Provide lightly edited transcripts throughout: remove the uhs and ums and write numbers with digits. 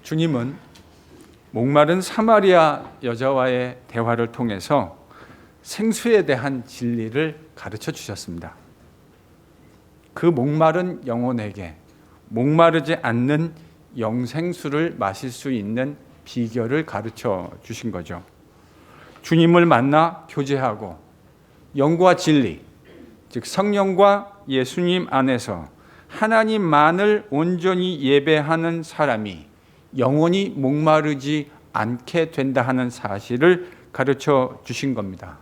주님은 목마른 사마리아 여자와의 대화를 통해서 생수에 대한 진리를 가르쳐 주셨습니다. 그 목마른 영혼에게 목마르지 않는 영생수를 마실 수 있는 비결을 가르쳐 주신 거죠. 주님을 만나 교제하고 영과 진리, 즉 성령과 예수님 안에서 하나님만을 온전히 예배하는 사람이 영원히 목마르지 않게 된다 하는 사실을 가르쳐 주신 겁니다.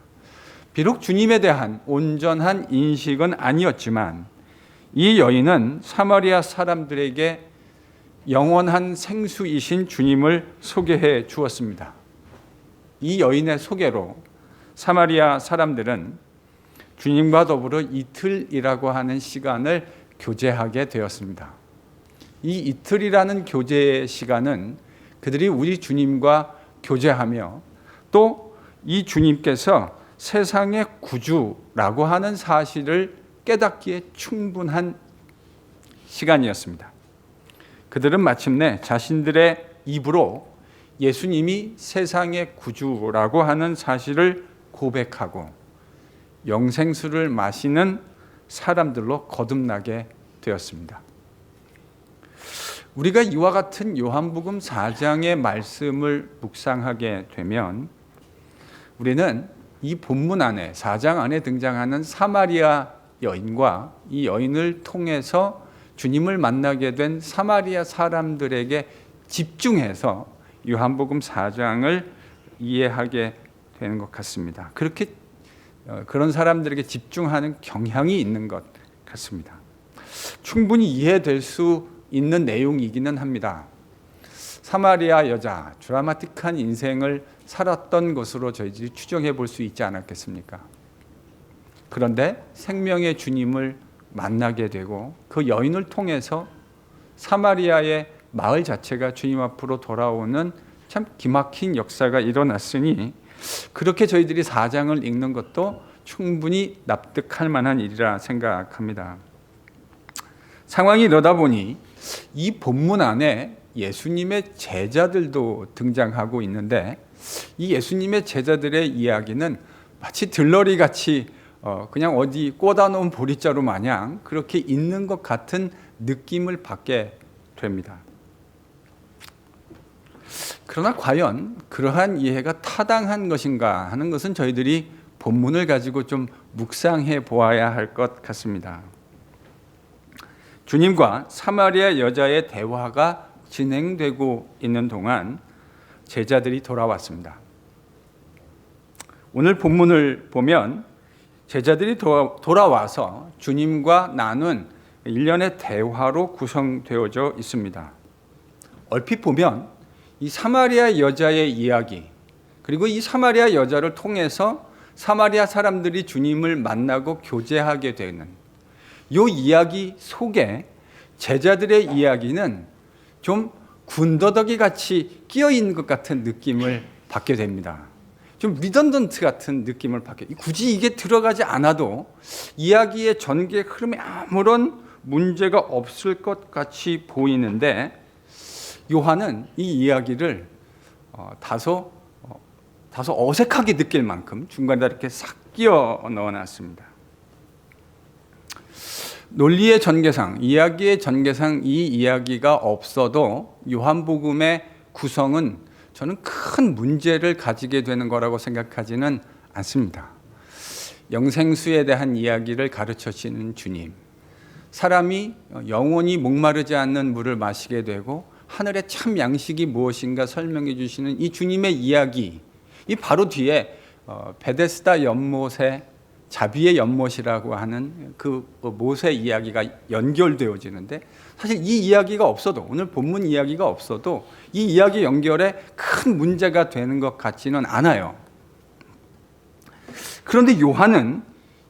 비록 주님에 대한 온전한 인식은 아니었지만 이 여인은 사마리아 사람들에게 영원한 생수이신 주님을 소개해 주었습니다. 이 여인의 소개로 사마리아 사람들은 주님과 더불어 이틀이라고 하는 시간을 교제하게 되었습니다. 이 이틀이라는 교제의 시간은 그들이 우리 주님과 교제하며 또 이 주님께서 세상의 구주라고 하는 사실을 깨닫기에 충분한 시간이었습니다. 그들은 마침내 자신들의 입으로 예수님이 세상의 구주라고 하는 사실을 고백하고 영생수를 마시는 사람들로 거듭나게 되었습니다. 우리가 이와 같은 요한복음 4장의 말씀을 묵상하게 되면 우리는 이 본문 안에 4장 안에 등장하는 사마리아 여인과 이 여인을 통해서 주님을 만나게 된 사마리아 사람들에게 집중해서 요한복음 4장을 이해하게 되는 것 같습니다. 그렇게 그런 사람들에게 집중하는 경향이 있는 것 같습니다. 충분히 이해될 수 있는 내용이기는 합니다. 사마리아 여자, 드라마틱한 인생을 살았던 것으로 저희들이 추정해 볼 수 있지 않았겠습니까? 그런데 생명의 주님을 만나게 되고 그 여인을 통해서 사마리아의 마을 자체가 주님 앞으로 돌아오는 참 기막힌 역사가 일어났으니 그렇게 저희들이 4장을 읽는 것도 충분히 납득할 만한 일이라 생각합니다. 상황이 이러다 보니 이 본문 안에 예수님의 제자들도 등장하고 있는데 이 예수님의 제자들의 이야기는 마치 들러리같이 그냥 어디 꽂아놓은 보리자루 마냥 그렇게 있는 것 같은 느낌을 받게 됩니다. 그러나 과연 그러한 이해가 타당한 것인가 하는 것은 저희들이 본문을 가지고 좀 묵상해 보아야 할 것 같습니다. 주님과 사마리아 여자의 대화가 진행되고 있는 동안 제자들이 돌아왔습니다. 오늘 본문을 보면 제자들이 돌아와서 주님과 나눈 일련의 대화로 구성되어져 있습니다. 얼핏 보면 이 사마리아 여자의 이야기 그리고 이 사마리아 여자를 통해서 사마리아 사람들이 주님을 만나고 교제하게 되는 이 이야기 속에 제자들의 이야기는 좀 군더더기 같이 끼어 있는 것 같은 느낌을 받게 됩니다. 좀 리던던트 같은 느낌을 받게. 굳이 이게 들어가지 않아도 이야기의 전개 흐름에 아무런 문제가 없을 것 같이 보이는데 요한은 이 이야기를 다소 어색하게 느낄 만큼 중간에 이렇게 싹 끼워 넣어놨습니다. 논리의 전개상, 이야기의 전개상 이 이야기가 없어도 요한복음의 구성은 저는 큰 문제를 가지게 되는 거라고 생각하지는 않습니다. 영생수에 대한 이야기를 가르쳐 주시는 주님, 사람이 영원히 목마르지 않는 물을 마시게 되고 하늘의 참 양식이 무엇인가 설명해 주시는 이 주님의 이야기, 이 바로 뒤에 베데스다 연못의 자비의 연못이라고 하는 그 못의 이야기가 연결되어지는데 사실 이 이야기가 없어도 오늘 본문 이야기가 없어도 이 이야기 연결에 큰 문제가 되는 것 같지는 않아요. 그런데 요한은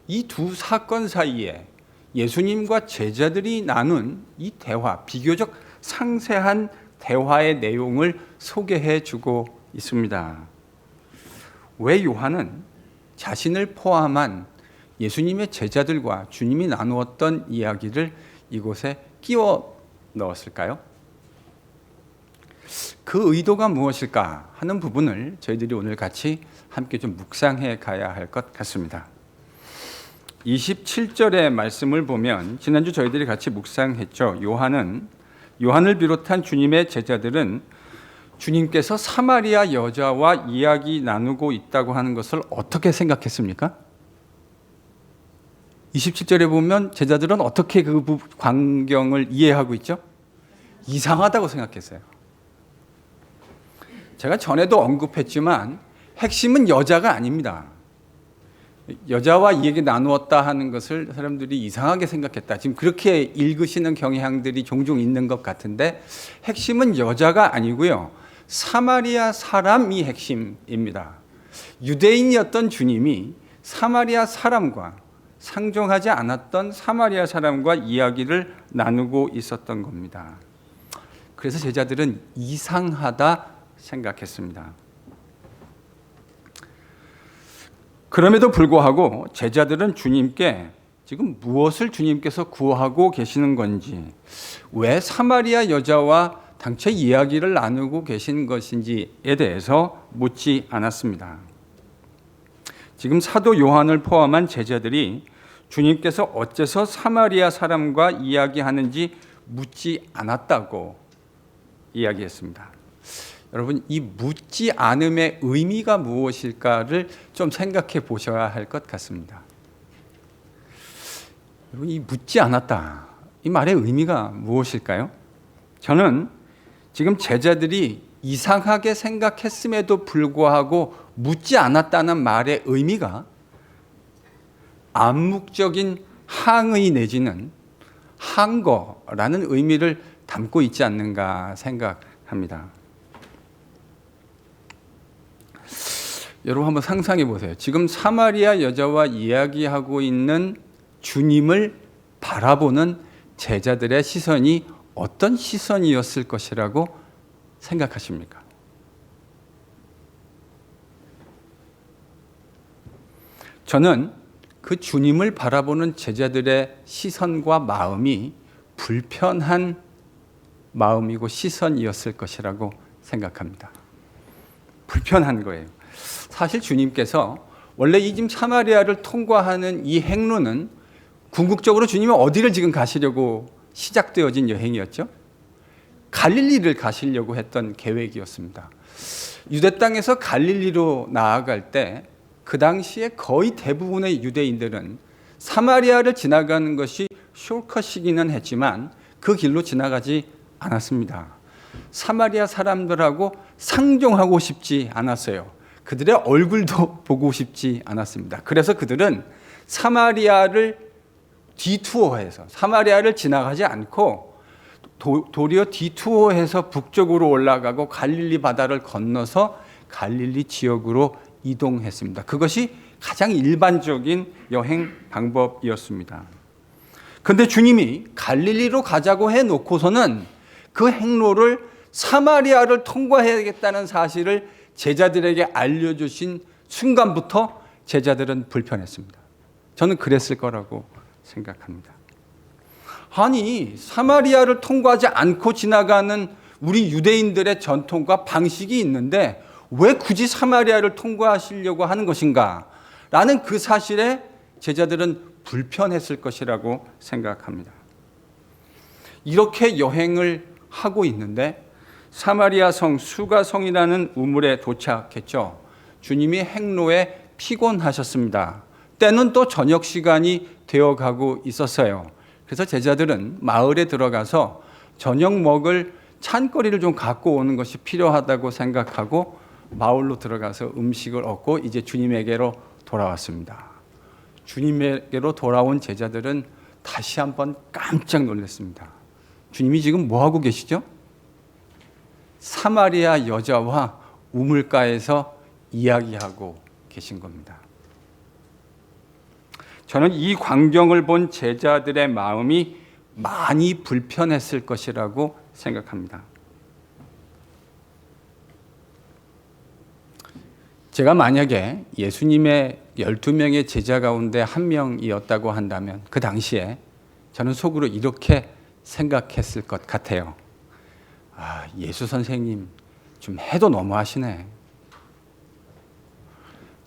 이 두 사건 사이에 예수님과 제자들이 나눈 이 대화, 비교적 상세한 대화의 내용을 소개해 주고 있습니다. 왜 요한은 자신을 포함한 예수님의 제자들과 주님이 나누었던 이야기를 이곳에 끼워 넣었을까요? 그 의도가 무엇일까 하는 부분을 저희들이 오늘 같이 함께 좀 묵상해 가야 할 것 같습니다. 27절의 말씀을 보면 지난주 저희들이 같이 묵상했죠. 요한을 비롯한 주님의 제자들은 주님께서 사마리아 여자와 이야기 나누고 있다고 하는 것을 어떻게 생각했습니까? 27절에 보면 제자들은 어떻게 그 광경을 이해하고 있죠? 이상하다고 생각했어요. 제가 전에도 언급했지만 핵심은 여자가 아닙니다. 여자와 이 얘기 나누었다 하는 것을 사람들이 이상하게 생각했다. 지금 그렇게 읽으시는 경향들이 종종 있는 것 같은데 핵심은 여자가 아니고요. 사마리아 사람이 핵심입니다. 유대인이었던 주님이 사마리아 사람과 상종하지 않았던 사마리아 사람과 이야기를 나누고 있었던 겁니다. 그래서 제자들은 이상하다 생각했습니다. 그럼에도 불구하고 제자들은 주님께 지금 무엇을 주님께서 구하고 계시는 건지, 왜 사마리아 여자와 당최 이야기를 나누고 계신 것인지에 대해서 묻지 않았습니다. 지금 사도 요한을 포함한 제자들이 주님께서 어째서 사마리아 사람과 이야기하는지 묻지 않았다고 이야기했습니다. 여러분, 이 묻지 않음의 의미가 무엇일까를 좀 생각해 보셔야 할 것 같습니다. 여러분, 이 묻지 않았다, 이 말의 의미가 무엇일까요? 저는 지금 제자들이 이상하게 생각했음에도 불구하고 묻지 않았다는 말의 의미가 암묵적인 항의 내지는 항거라는 의미를 담고 있지 않는가 생각합니다. 여러분 한번 상상해 보세요. 지금 사마리아 여자와 이야기하고 있는 주님을 바라보는 제자들의 시선이 어떤 시선이었을 것이라고 생각하십니까? 저는 그 주님을 바라보는 제자들의 시선과 마음이 불편한 마음이고 시선이었을 것이라고 생각합니다. 불편한 거예요. 사실 주님께서 원래 이 지금 사마리아를 통과하는 이 행로는 궁극적으로 주님이 어디를 지금 가시려고 시작되어진 여행이었죠? 갈릴리를 가시려고 했던 계획이었습니다. 유대 땅에서 갈릴리로 나아갈 때 그 당시에 거의 대부분의 유대인들은 사마리아를 지나가는 것이 숄컷이기는 했지만 그 길로 지나가지 않았습니다. 사마리아 사람들하고 상종하고 싶지 않았어요. 그들의 얼굴도 보고 싶지 않았습니다. 그래서 그들은 사마리아를 디투어해서 사마리아를 지나가지 않고 도리어 디투어해서 북쪽으로 올라가고 갈릴리 바다를 건너서 갈릴리 지역으로 이동했습니다. 그것이 가장 일반적인 여행 방법이었습니다. 그런데 주님이 갈릴리로 가자고 해놓고서는 그 행로를 사마리아를 통과해야겠다는 사실을 제자들에게 알려주신 순간부터 제자들은 불편했습니다. 저는 그랬을 거라고 생각합니다. 아니, 사마리아를 통과하지 않고 지나가는 우리 유대인들의 전통과 방식이 있는데 왜 굳이 사마리아를 통과하시려고 하는 것인가? 라는 그 사실에 제자들은 불편했을 것이라고 생각합니다. 이렇게 여행을 하고 있는데 사마리아 성 수가성이라는 우물에 도착했죠. 주님이 행로에 피곤하셨습니다. 때는 또 저녁 시간이 되어가고 있었어요. 그래서 제자들은 마을에 들어가서 저녁 먹을 찬거리를 좀 갖고 오는 것이 필요하다고 생각하고 마을로 들어가서 음식을 얻고 이제 주님에게로 돌아왔습니다. 주님에게로 돌아온 제자들은 다시 한번 깜짝 놀랐습니다. 주님이 지금 뭐 하고 계시죠? 사마리아 여자와 우물가에서 이야기하고 계신 겁니다. 저는 이 광경을 본 제자들의 마음이 많이 불편했을 것이라고 생각합니다. 제가 만약에 예수님의 12명의 제자 가운데 한 명이었다고 한다면 그 당시에 저는 속으로 이렇게 생각했을 것 같아요. 예수 선생님, 좀 해도 너무하시네.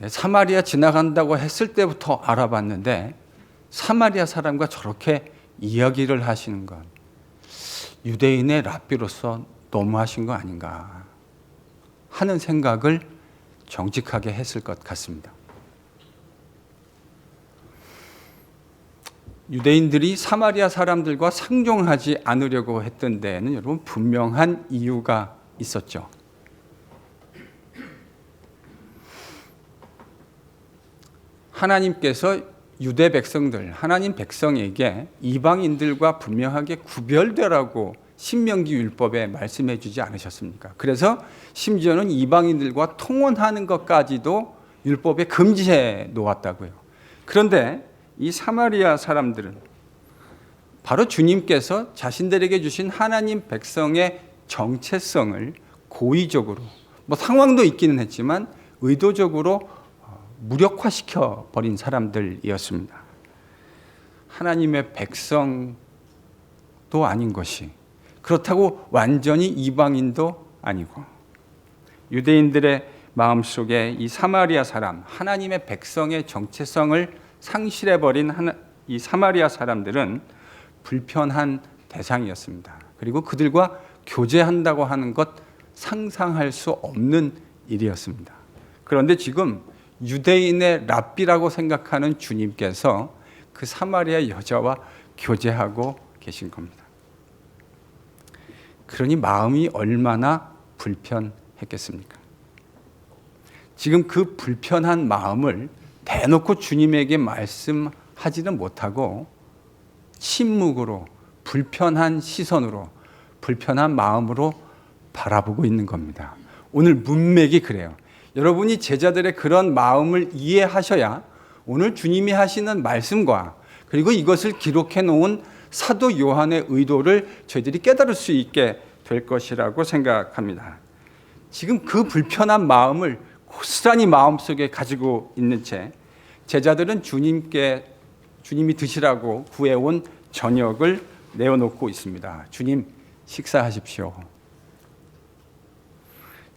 사마리아 지나간다고 했을 때부터 알아봤는데 사마리아 사람과 저렇게 이야기를 하시는 건 유대인의 랍비로서 너무하신 거 아닌가 하는 생각을 정직하게 했을 것 같습니다. 유대인들이 사마리아 사람들과 상종하지 않으려고 했던 데에는 여러분 분명한 이유가 있었죠. 하나님께서 유대 백성들, 하나님 백성에게 이방인들과 분명하게 구별되라고 신명기 율법에 말씀해 주지 않으셨습니까? 그래서 심지어는 이방인들과 통혼하는 것까지도 율법에 금지해 놓았다고요. 그런데 이 사마리아 사람들은 바로 주님께서 자신들에게 주신 하나님 백성의 정체성을 고의적으로, 상황도 있기는 했지만 의도적으로 무력화시켜 버린 사람들이었습니다. 하나님의 백성도 아닌 것이, 그렇다고 완전히 이방인도 아니고, 유대인들의 마음속에 이 사마리아 사람, 하나님의 백성의 정체성을 상실해버린 이 사마리아 사람들은 불편한 대상이었습니다. 그리고 그들과 교제한다고 하는 것 상상할 수 없는 일이었습니다. 그런데 지금 유대인의 랍비라고 생각하는 주님께서 그 사마리아 여자와 교제하고 계신 겁니다. 그러니 마음이 얼마나 불편했겠습니까? 지금 그 불편한 마음을 대놓고 주님에게 말씀하지는 못하고 침묵으로, 불편한 시선으로, 불편한 마음으로 바라보고 있는 겁니다. 오늘 문맥이 그래요. 여러분이 제자들의 그런 마음을 이해하셔야 오늘 주님이 하시는 말씀과 그리고 이것을 기록해 놓은 사도 요한의 의도를 저희들이 깨달을 수 있게 될 것이라고 생각합니다. 지금 그 불편한 마음을 고스란히 마음속에 가지고 있는 채 제자들은 주님이 드시라고 구해온 저녁을 내어놓고 있습니다. 주님, 식사하십시오.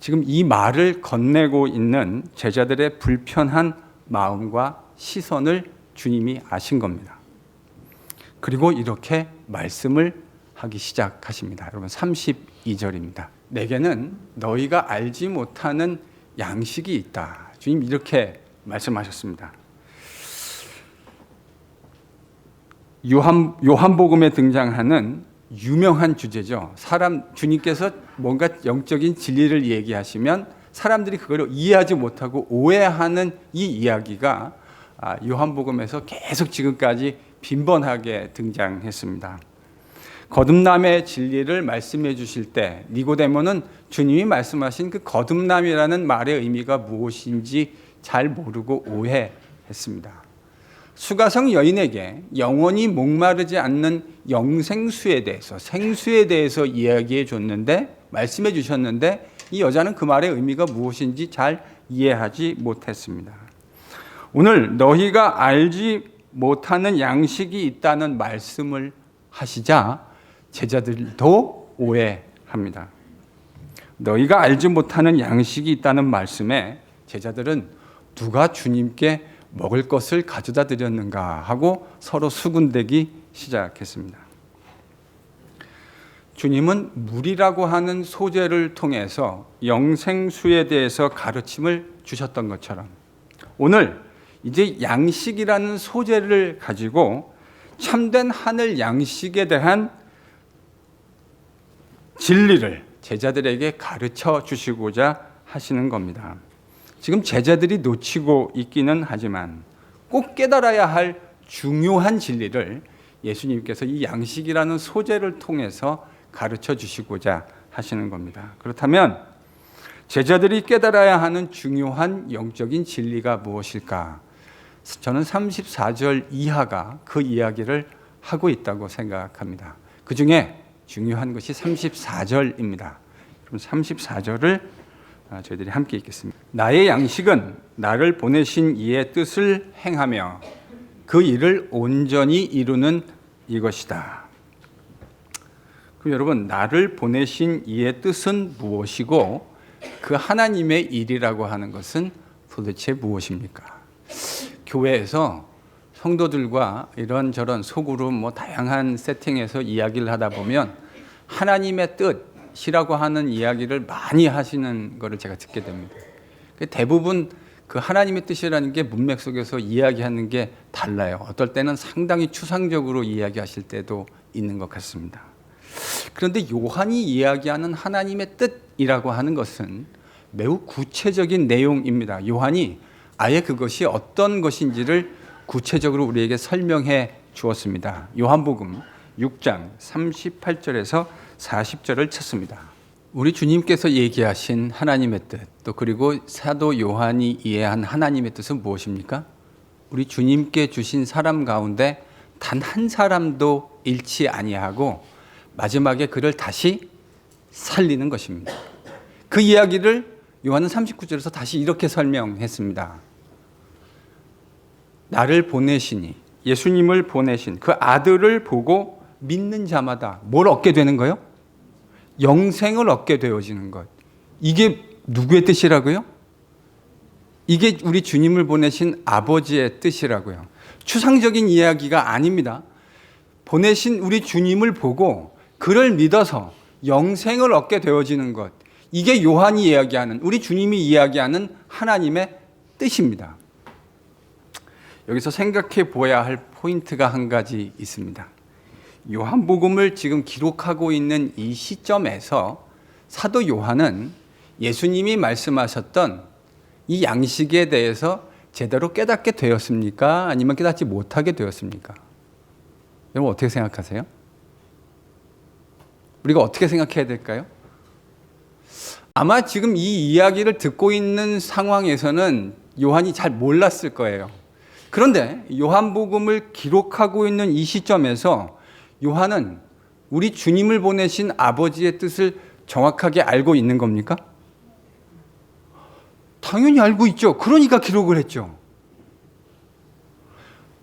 지금 이 말을 건네고 있는 제자들의 불편한 마음과 시선을 주님이 아신 겁니다. 그리고 이렇게 말씀을 하기 시작하십니다. 여러분 32절입니다. 내게는 너희가 알지 못하는 양식이 있다. 주님 이렇게 말씀하셨습니다. 요한복음에 등장하는 유명한 주제죠. 주님께서 뭔가 영적인 진리를 얘기하시면 사람들이 그걸 이해하지 못하고 오해하는 이 이야기가 요한복음에서 계속 지금까지 빈번하게 등장했습니다. 거듭남의 진리를 말씀해 주실 때 니고데모는 주님이 말씀하신 그 거듭남이라는 말의 의미가 무엇인지 잘 모르고 오해했습니다. 수가성 여인에게 영원히 목마르지 않는 영생수에 대해서, 생수에 대해서 이야기해 줬는데, 말씀해 주셨는데 이 여자는 그 말의 의미가 무엇인지 잘 이해하지 못했습니다. 오늘 너희가 알지 못하는 양식이 있다는 말씀을 하시자 제자들도 오해합니다. 너희가 알지 못하는 양식이 있다는 말씀에 제자들은 누가 주님께 먹을 것을 가져다 드렸는가 하고 서로 수군대기 시작했습니다. 주님은 물이라고 하는 소재를 통해서 영생수에 대해서 가르침을 주셨던 것처럼 오늘 이제 양식이라는 소재를 가지고 참된 하늘 양식에 대한 진리를 제자들에게 가르쳐 주시고자 하시는 겁니다. 지금 제자들이 놓치고 있기는 하지만 꼭 깨달아야 할 중요한 진리를 예수님께서 이 양식이라는 소재를 통해서 가르쳐 주시고자 하시는 겁니다. 그렇다면 제자들이 깨달아야 하는 중요한 영적인 진리가 무엇일까? 저는 34절 이하가 그 이야기를 하고 있다고 생각합니다. 그 중에 중요한 것이 34절입니다. 그럼 34절을 저희들이 함께 읽겠습니다. 나의 양식은 나를 보내신 이의 뜻을 행하며 그 일을 온전히 이루는 이것이다. 그럼 여러분, 나를 보내신 이의 뜻은 무엇이고 그 하나님의 일이라고 하는 것은 도대체 무엇입니까? 교회에서 성도들과 이런저런 소그룹 다양한 세팅에서 이야기를 하다 보면 하나님의 뜻이라고 하는 이야기를 많이 하시는 것을 제가 듣게 됩니다. 대부분 그 하나님의 뜻이라는 게 문맥 속에서 이야기하는 게 달라요. 어떨 때는 상당히 추상적으로 이야기하실 때도 있는 것 같습니다. 그런데 요한이 이야기하는 하나님의 뜻이라고 하는 것은 매우 구체적인 내용입니다. 요한이 아예 그것이 어떤 것인지를 구체적으로 우리에게 설명해 주었습니다. 요한복음 6장 38절에서 40절을 찾습니다. 우리 주님께서 얘기하신 하나님의 뜻, 또 그리고 사도 요한이 이해한 하나님의 뜻은 무엇입니까? 우리 주님께 주신 사람 가운데 단 한 사람도 잃지 아니하고 마지막에 그를 다시 살리는 것입니다. 그 이야기를 요한은 39절에서 다시 이렇게 설명했습니다. 나를 보내시니, 예수님을 보내신 그 아들을 보고 믿는 자마다 뭘 얻게 되는 거예요? 영생을 얻게 되어지는 것. 이게 누구의 뜻이라고요? 이게 우리 주님을 보내신 아버지의 뜻이라고요. 추상적인 이야기가 아닙니다. 보내신 우리 주님을 보고 그를 믿어서 영생을 얻게 되어지는 것. 이게 요한이 이야기하는, 우리 주님이 이야기하는 하나님의 뜻입니다. 여기서 생각해 보아야 할 포인트가 한 가지 있습니다. 요한복음을 지금 기록하고 있는 이 시점에서 사도 요한은 예수님이 말씀하셨던 이 양식에 대해서 제대로 깨닫게 되었습니까? 아니면 깨닫지 못하게 되었습니까? 여러분 어떻게 생각하세요? 우리가 어떻게 생각해야 될까요? 아마 지금 이 이야기를 듣고 있는 상황에서는 요한이 잘 몰랐을 거예요. 그런데 요한복음을 기록하고 있는 이 시점에서 요한은 우리 주님을 보내신 아버지의 뜻을 정확하게 알고 있는 겁니까? 당연히 알고 있죠. 그러니까 기록을 했죠.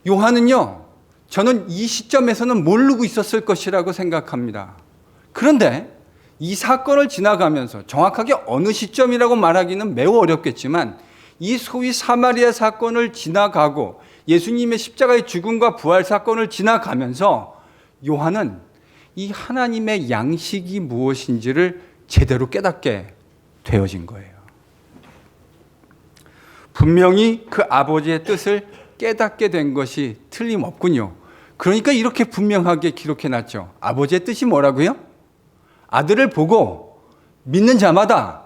요한은요, 저는 이 시점에서는 모르고 있었을 것이라고 생각합니다. 그런데 이 사건을 지나가면서 정확하게 어느 시점이라고 말하기는 매우 어렵겠지만 이 소위 사마리아 사건을 지나가고 예수님의 십자가의 죽음과 부활 사건을 지나가면서 요한은 이 하나님의 양식이 무엇인지를 제대로 깨닫게 되어진 거예요. 분명히 그 아버지의 뜻을 깨닫게 된 것이 틀림없군요. 그러니까 이렇게 분명하게 기록해놨죠. 아버지의 뜻이 뭐라고요? 아들을 보고 믿는 자마다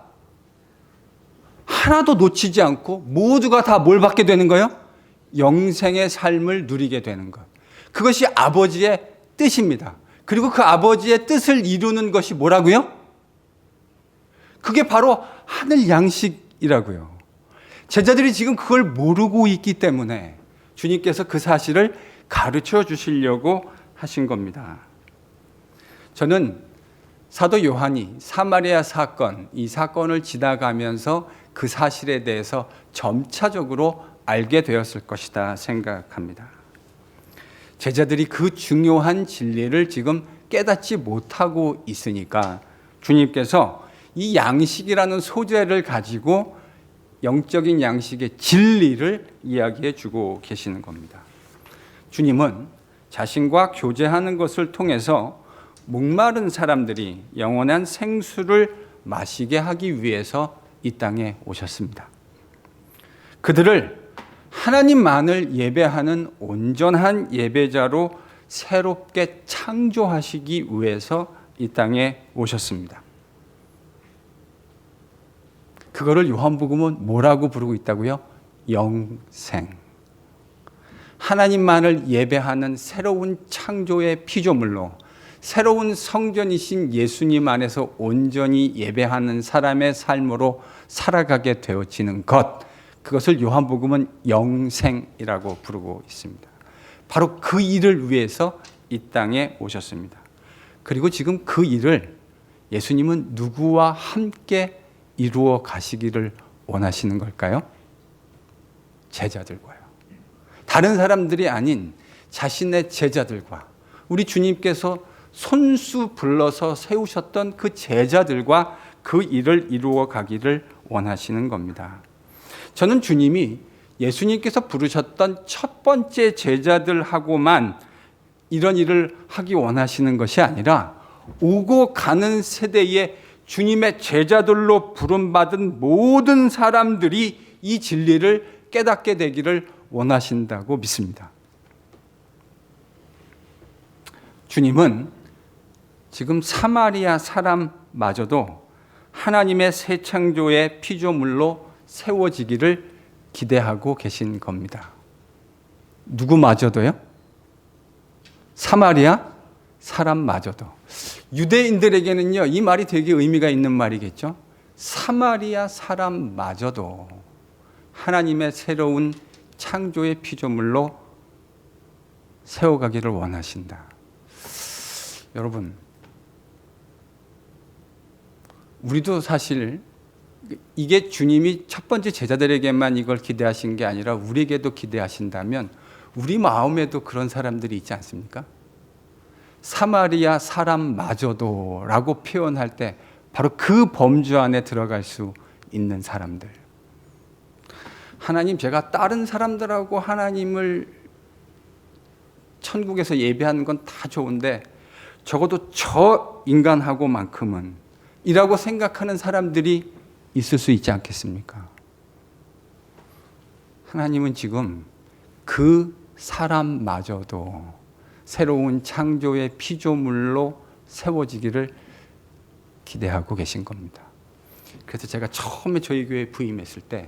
하나도 놓치지 않고 모두가 다 뭘 받게 되는 거예요? 영생의 삶을 누리게 되는 것. 그것이 아버지의 뜻입니다. 그리고 그 아버지의 뜻을 이루는 것이 뭐라고요? 그게 바로 하늘 양식이라고요. 제자들이 지금 그걸 모르고 있기 때문에 주님께서 그 사실을 가르쳐 주시려고 하신 겁니다. 저는 사도 요한이 사마리아 사건, 이 사건을 지나가면서 그 사실에 대해서 점차적으로 알게 되었을 것이다 생각합니다. 제자들이 그 중요한 진리를 지금 깨닫지 못하고 있으니까 주님께서 이 양식이라는 소재를 가지고 영적인 양식의 진리를 이야기해 주고 계시는 겁니다. 주님은 자신과 교제하는 것을 통해서 목마른 사람들이 영원한 생수를 마시게 하기 위해서 이 땅에 오셨습니다. 그들을 하나님만을 예배하는 온전한 예배자로 새롭게 창조하시기 위해서 이 땅에 오셨습니다. 그거를 요한복음은 뭐라고 부르고 있다고요? 영생. 하나님만을 예배하는 새로운 창조의 피조물로 새로운 성전이신 예수님 안에서 온전히 예배하는 사람의 삶으로 살아가게 되어지는 것, 그것을 요한복음은 영생이라고 부르고 있습니다. 바로 그 일을 위해서 이 땅에 오셨습니다. 그리고 지금 그 일을 예수님은 누구와 함께 이루어 가시기를 원하시는 걸까요? 제자들과요. 다른 사람들이 아닌 자신의 제자들과, 우리 주님께서 손수 불러서 세우셨던 그 제자들과 그 일을 이루어 가기를 원하시는 겁니다. 저는 주님이 예수님께서 부르셨던 첫 번째 제자들하고만 이런 일을 하기 원하시는 것이 아니라 오고 가는 세대에 주님의 제자들로 부름받은 모든 사람들이 이 진리를 깨닫게 되기를 원하신다고 믿습니다. 주님은 지금 사마리아 사람마저도 하나님의 새 창조의 피조물로 세워지기를 기대하고 계신 겁니다. 누구마저도요? 사마리아 사람마저도. 유대인들에게는요, 이 말이 되게 의미가 있는 말이겠죠. 사마리아 사람마저도 하나님의 새로운 창조의 피조물로 세워가기를 원하신다. 여러분, 우리도 사실 이게 주님이 첫 번째 제자들에게만 이걸 기대하신 게 아니라 우리에게도 기대하신다면 우리 마음에도 그런 사람들이 있지 않습니까? 사마리아 사람마저도 라고 표현할 때 바로 그 범주 안에 들어갈 수 있는 사람들. 하나님, 제가 다른 사람들하고 하나님을 천국에서 예배하는 건 다 좋은데 적어도 저 인간하고만큼은 이라고 생각하는 사람들이 있을 수 있지 않겠습니까? 하나님은 지금 그 사람마저도 새로운 창조의 피조물로 세워지기를 기대하고 계신 겁니다. 그래서 제가 처음에 저희 교회에 부임했을 때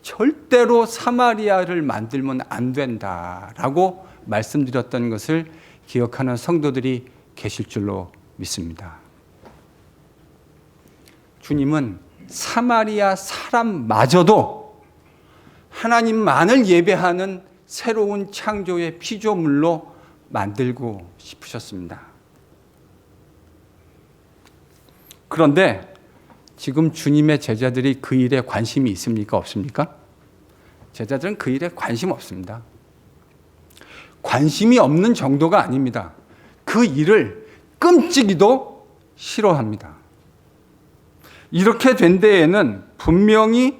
절대로 사마리아를 만들면 안 된다라고 말씀드렸던 것을 기억하는 성도들이 계실 줄로 믿습니다. 주님은 사마리아 사람마저도 하나님만을 예배하는 새로운 창조의 피조물로 만들고 싶으셨습니다. 그런데 지금 주님의 제자들이 그 일에 관심이 있습니까? 없습니까? 제자들은 그 일에 관심 없습니다. 관심이 없는 정도가 아닙니다. 그 일을 끔찍이도 싫어합니다. 이렇게 된 데에는 분명히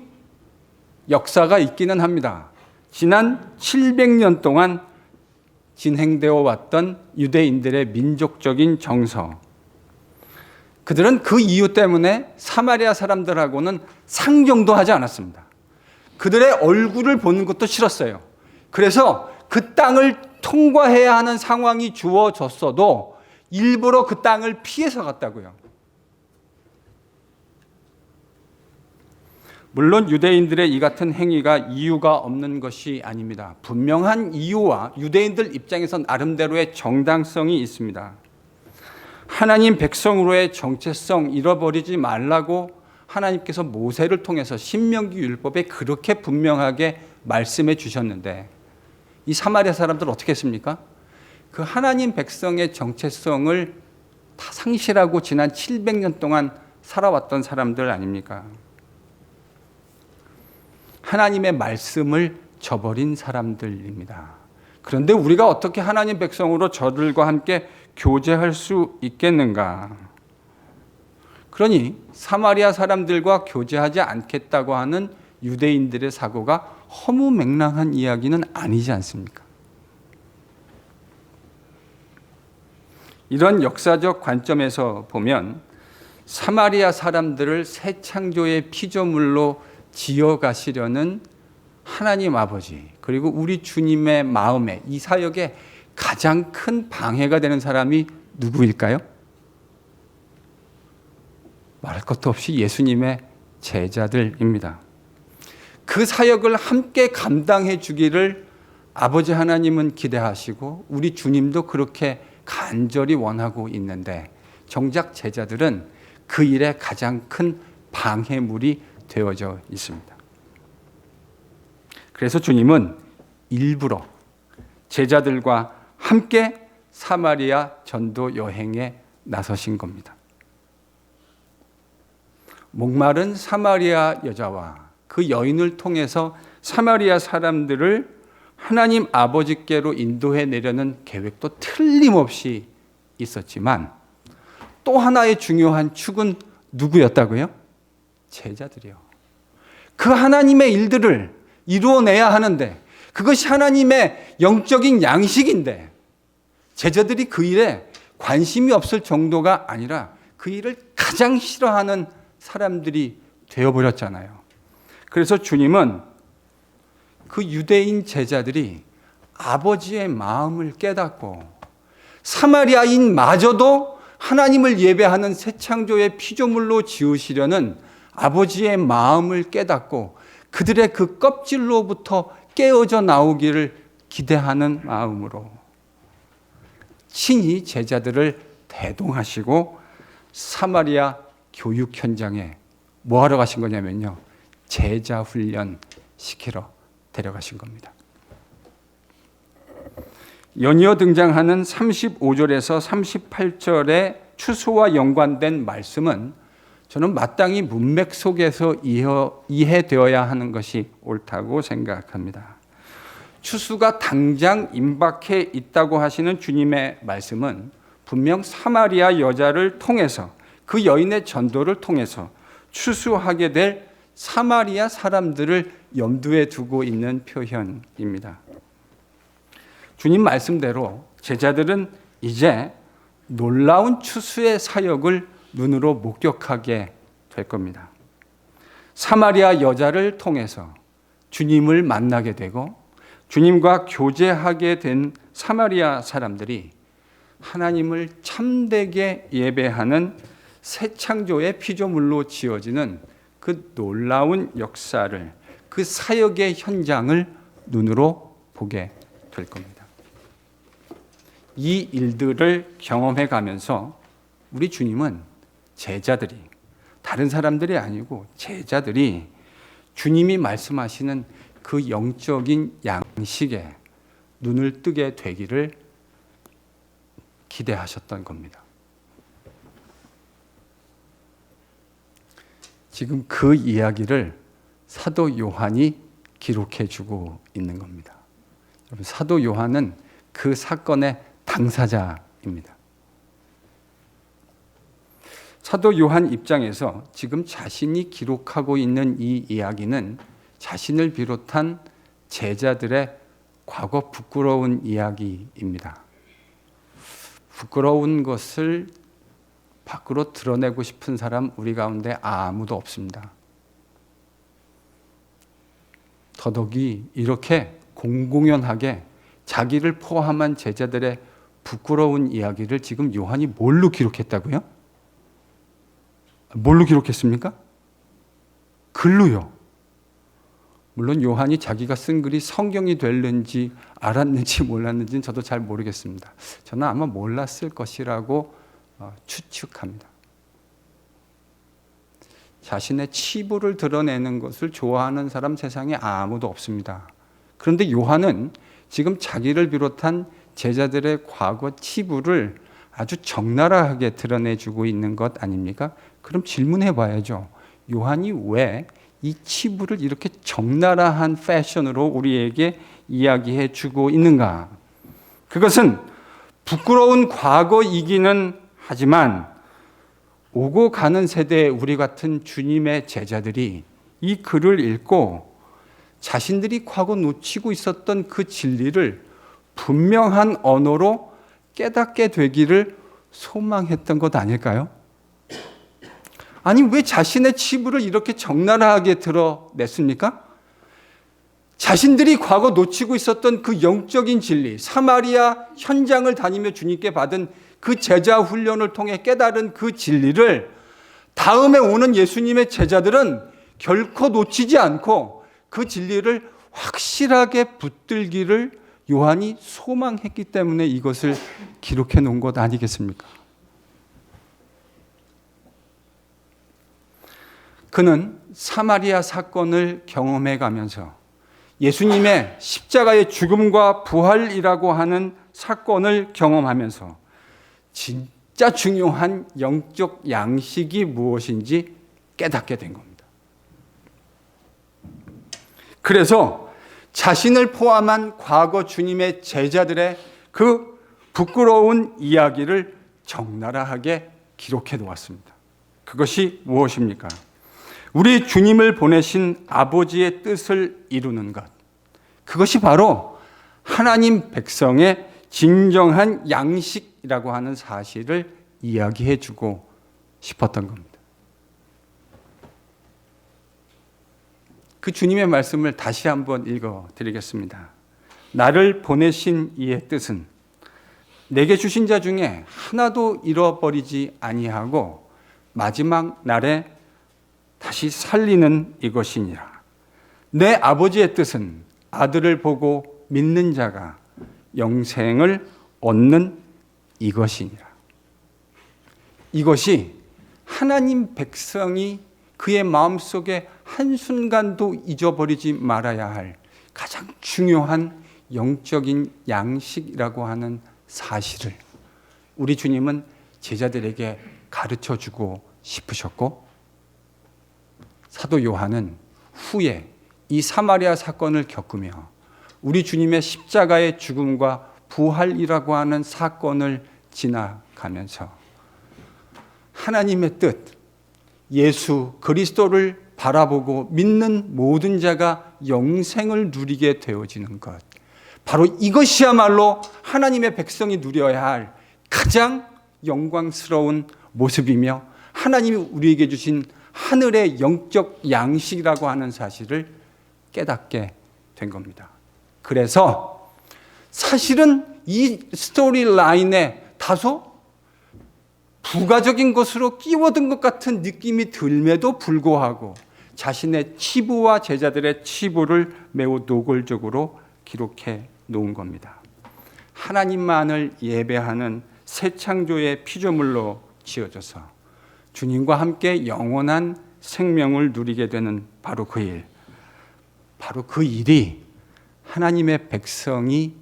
역사가 있기는 합니다. 지난 700년 동안 진행되어 왔던 유대인들의 민족적인 정서. 그들은 그 이유 때문에 사마리아 사람들하고는 상종도 하지 않았습니다. 그들의 얼굴을 보는 것도 싫었어요. 그래서 그 땅을 통과해야 하는 상황이 주어졌어도 일부러 그 땅을 피해서 갔다고요. 물론 유대인들의 이 같은 행위가 이유가 없는 것이 아닙니다. 분명한 이유와 유대인들 입장에서 나름대로의 정당성이 있습니다. 하나님 백성으로의 정체성 잃어버리지 말라고 하나님께서 모세를 통해서 신명기 율법에 그렇게 분명하게 말씀해 주셨는데 이 사마리아 사람들 어떻게 했습니까? 그 하나님 백성의 정체성을 다 상실하고 지난 700년 동안 살아왔던 사람들 아닙니까? 하나님의 말씀을 저버린 사람들입니다. 그런데 우리가 어떻게 하나님 백성으로 저들과 함께 교제할 수 있겠는가? 그러니 사마리아 사람들과 교제하지 않겠다고 하는 유대인들의 사고가 허무맹랑한 이야기는 아니지 않습니까? 이런 역사적 관점에서 보면 사마리아 사람들을 새 창조의 피조물로 지어가시려는 하나님 아버지 그리고 우리 주님의 마음에 이 사역에 가장 큰 방해가 되는 사람이 누구일까요? 말할 것도 없이 예수님의 제자들입니다. 그 사역을 함께 감당해 주기를 아버지 하나님은 기대하시고 우리 주님도 그렇게 간절히 원하고 있는데 정작 제자들은 그 일에 가장 큰 방해물이 되어져 있습니다. 그래서 주님은 일부러 제자들과 함께 사마리아 전도 여행에 나서신 겁니다. 목마른 사마리아 여자와 그 여인을 통해서 사마리아 사람들을 하나님 아버지께로 인도해 내려는 계획도 틀림없이 있었지만 또 하나의 중요한 축은 누구였다고요? 제자들이요. 그 하나님의 일들을 이루어내야 하는데, 그것이 하나님의 영적인 양식인데 제자들이 그 일에 관심이 없을 정도가 아니라 그 일을 가장 싫어하는 사람들이 되어버렸잖아요. 그래서 주님은 그 유대인 제자들이 아버지의 마음을 깨닫고 사마리아인마저도 하나님을 예배하는 새 창조의 피조물로 지으시려는 아버지의 마음을 깨닫고 그들의 그 껍질로부터 깨어져 나오기를 기대하는 마음으로 친히 제자들을 대동하시고 사마리아 교육 현장에 뭐 하러 가신 거냐면요, 제자 훈련 시키러 데려가신 겁니다. 연이어 등장하는 35절에서 38절의 추수와 연관된 말씀은 저는 마땅히 문맥 속에서 이해되어야 하는 것이 옳다고 생각합니다. 추수가 당장 임박해 있다고 하시는 주님의 말씀은 분명 사마리아 여자를 통해서, 그 여인의 전도를 통해서 추수하게 될 사마리아 사람들을 염두에 두고 있는 표현입니다. 주님 말씀대로 제자들은 이제 놀라운 추수의 사역을 눈으로 목격하게 될 겁니다. 사마리아 여자를 통해서 주님을 만나게 되고 주님과 교제하게 된 사마리아 사람들이 하나님을 참되게 예배하는 새 창조의 피조물로 지어지는 그 놀라운 역사를, 그 사역의 현장을 눈으로 보게 될 겁니다. 이 일들을 경험해 가면서 우리 주님은 제자들이, 다른 사람들이 아니고 제자들이 주님이 말씀하시는 그 영적인 양식에 눈을 뜨게 되기를 기대하셨던 겁니다. 지금 그 이야기를 사도 요한이 기록해 주고 있는 겁니다. 여러분, 사도 요한은 그 사건의 당사자입니다. 사도 요한 입장에서 지금 자신이 기록하고 있는 이 이야기는 자신을 비롯한 제자들의 과거 부끄러운 이야기입니다. 부끄러운 것을 밖으로 드러내고 싶은 사람 우리 가운데 아무도 없습니다. 더더욱이 이렇게 공공연하게 자기를 포함한 제자들의 부끄러운 이야기를 지금 요한이 뭘로 기록했다고요? 뭘로 기록했습니까? 글로요. 물론 요한이 자기가 쓴 글이 성경이 될는지 알았는지 몰랐는지는 저도 잘 모르겠습니다. 저는 아마 몰랐을 것이라고 추측합니다. 자신의 치부를 드러내는 것을 좋아하는 사람 세상에 아무도 없습니다. 그런데 요한은 지금 자기를 비롯한 제자들의 과거 치부를 아주 적나라하게 드러내주고 있는 것 아닙니까? 그럼 질문해 봐야죠. 요한이 왜 이 치부를 이렇게 적나라한 패션으로 우리에게 이야기해 주고 있는가? 그것은 부끄러운 과거이기는 하지만 오고 가는 세대의 우리 같은 주님의 제자들이 이 글을 읽고 자신들이 과거 놓치고 있었던 그 진리를 분명한 언어로 깨닫게 되기를 소망했던 것 아닐까요? 아니, 왜 자신의 치부를 이렇게 적나라하게 드러냈습니까? 자신들이 과거 놓치고 있었던 그 영적인 진리, 사마리아 현장을 다니며 주님께 받은 그 제자 훈련을 통해 깨달은 그 진리를 다음에 오는 예수님의 제자들은 결코 놓치지 않고 그 진리를 확실하게 붙들기를 요한이 소망했기 때문에 이것을 기록해 놓은 것 아니겠습니까? 그는 사마리아 사건을 경험해 가면서 예수님의 십자가의 죽음과 부활이라고 하는 사건을 경험하면서 진짜 중요한 영적 양식이 무엇인지 깨닫게 된 겁니다. 그래서 자신을 포함한 과거 주님의 제자들의 그 부끄러운 이야기를 적나라하게 기록해 놓았습니다. 그것이 무엇입니까? 우리 주님을 보내신 아버지의 뜻을 이루는 것. 그것이 바로 하나님 백성의 진정한 양식이라고 하는 사실을 이야기해 주고 싶었던 겁니다. 그 주님의 말씀을 다시 한번 읽어 드리겠습니다. 나를 보내신 이의 뜻은 내게 주신 자 중에 하나도 잃어버리지 아니하고 마지막 날에 다시 살리는 이것이니라. 내 아버지의 뜻은 아들을 보고 믿는 자가 영생을 얻는 이것이니라. 이것이 하나님 백성이 그의 마음속에 한순간도 잊어버리지 말아야 할 가장 중요한 영적인 양식이라고 하는 사실을 우리 주님은 제자들에게 가르쳐주고 싶으셨고, 사도 요한은 후에 이 사마리아 사건을 겪으며 우리 주님의 십자가의 죽음과 부활이라고 하는 사건을 지나가면서 하나님의 뜻, 예수 그리스도를 바라보고 믿는 모든 자가 영생을 누리게 되어지는 것, 바로 이것이야말로 하나님의 백성이 누려야 할 가장 영광스러운 모습이며 하나님이 우리에게 주신 하늘의 영적 양식이라고 하는 사실을 깨닫게 된 겁니다. 그래서 사실은 이 스토리 라인에 다소 부가적인 것으로 끼워든 것 같은 느낌이 들매도 불구하고 자신의 치부와 제자들의 치부를 매우 노골적으로 기록해 놓은 겁니다. 하나님만을 예배하는 새 창조의 피조물로 지어져서 주님과 함께 영원한 생명을 누리게 되는 바로 그 일, 바로 그 일이 하나님의 백성이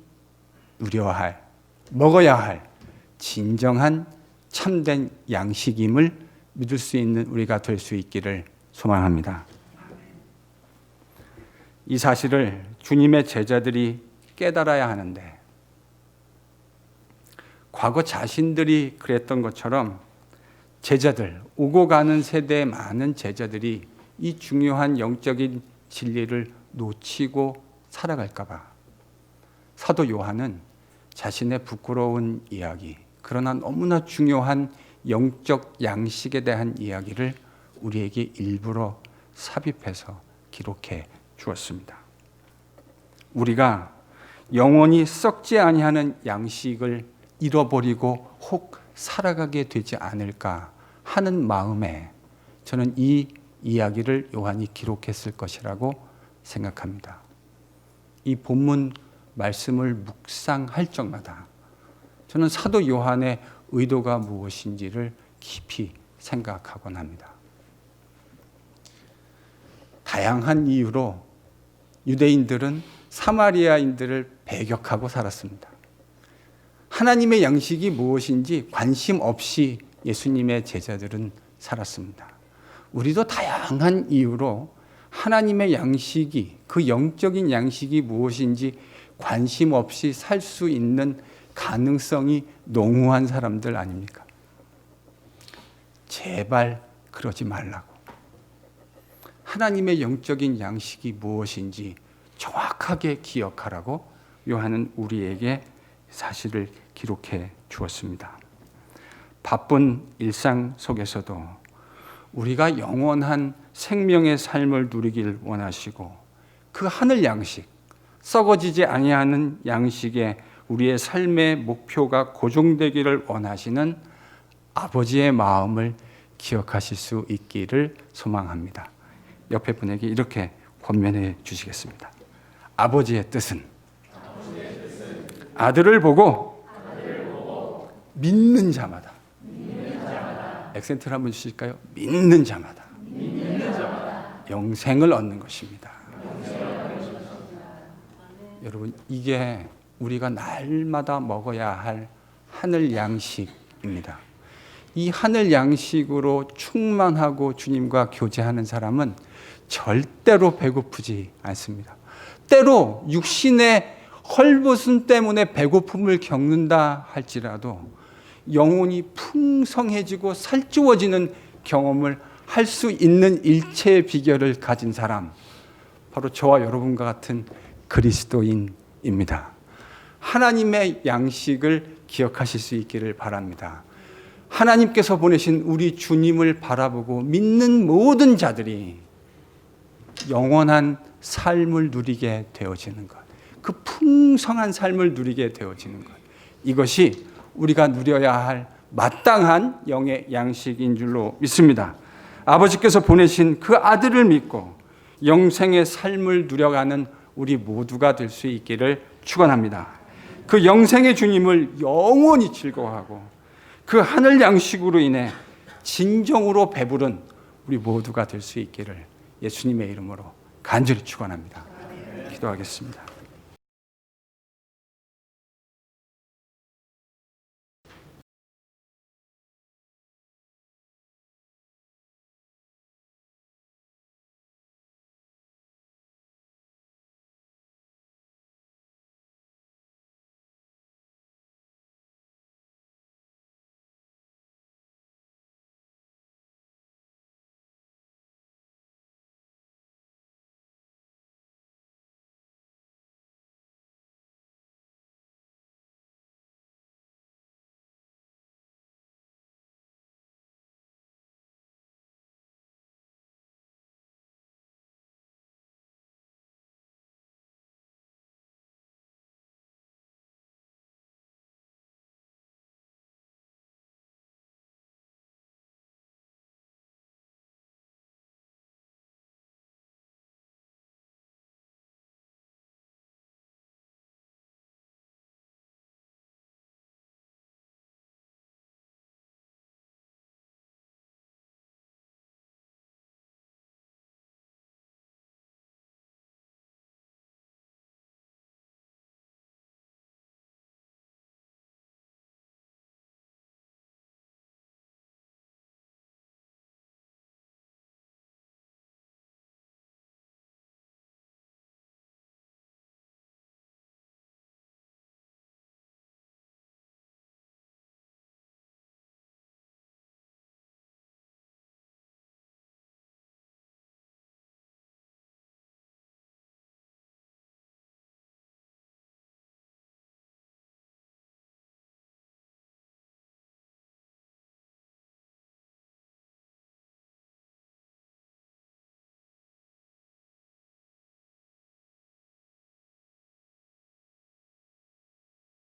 누려야 할, 먹어야 할 진정한 참된 양식임을 믿을 수 있는 우리가 될 수 있기를 소망합니다. 이 사실을 주님의 제자들이 깨달아야 하는데, 과거 자신들이 그랬던 것처럼 제자들, 오고 가는 세대의 많은 제자들이 이 중요한 영적인 진리를 놓치고 살아갈까 봐 사도 요한은 자신의 부끄러운 이야기, 그러나 너무나 중요한 영적 양식에 대한 이야기를 우리에게 일부러 삽입해서 기록해 주었습니다. 우리가 영원히 썩지 아니하는 양식을 잃어버리고 혹 살아가게 되지 않을까 하는 마음에 저는 이 이야기를 요한이 기록했을 것이라고 생각합니다. 이 본문 말씀을 묵상할 적마다 저는 사도 요한의 의도가 무엇인지를 깊이 생각하곤 합니다. 다양한 이유로 유대인들은 사마리아인들을 배격하고 살았습니다. 하나님의 양식이 무엇인지 관심 없이 예수님의 제자들은 살았습니다. 우리도 다양한 이유로 하나님의 양식이, 그 영적인 양식이 무엇인지 관심 없이 살 수 있는 가능성이 농후한 사람들 아닙니까? 제발 그러지 말라고. 하나님의 영적인 양식이 무엇인지 정확하게 기억하라고 요한은 우리에게 사실을 기록해 주었습니다. 바쁜 일상 속에서도 우리가 영원한 생명의 삶을 누리길 원하시고 그 하늘 양식, 썩어지지 아니하는 양식에 우리의 삶의 목표가 고정되기를 원하시는 아버지의 마음을 기억하실 수 있기를 소망합니다. 옆에 분에게 이렇게 권면해 주시겠습니다. 아버지의 뜻은 아들을 보고 믿는 자마다. 액센트를 한번 주실까요? 믿는 자마다. 영생을 얻는 것입니다. 여러분, 이게 우리가 날마다 먹어야 할 하늘 양식입니다. 이 하늘 양식으로 충만하고 주님과 교제하는 사람은 절대로 배고프지 않습니다. 때로 육신의 헐벗음 때문에 배고픔을 겪는다 할지라도 영혼이 풍성해지고 살찌워지는 경험을 할 수 있는 일체의 비결을 가진 사람, 바로 저와 여러분과 같은 그리스도인입니다. 하나님의 양식을 기억하실 수 있기를 바랍니다. 하나님께서 보내신 우리 주님을 바라보고 믿는 모든 자들이 영원한 삶을 누리게 되어지는 것, 그 풍성한 삶을 누리게 되어지는 것, 이것이 우리가 누려야 할 마땅한 영의 양식인 줄로 믿습니다. 아버지께서 보내신 그 아들을 믿고 영생의 삶을 누려가는 우리 모두가 될 수 있기를 축원합니다. 그 영생의 주님을 영원히 즐거워하고 그 하늘 양식으로 인해 진정으로 배부른 우리 모두가 될 수 있기를 예수님의 이름으로 간절히 축원합니다. 기도하겠습니다.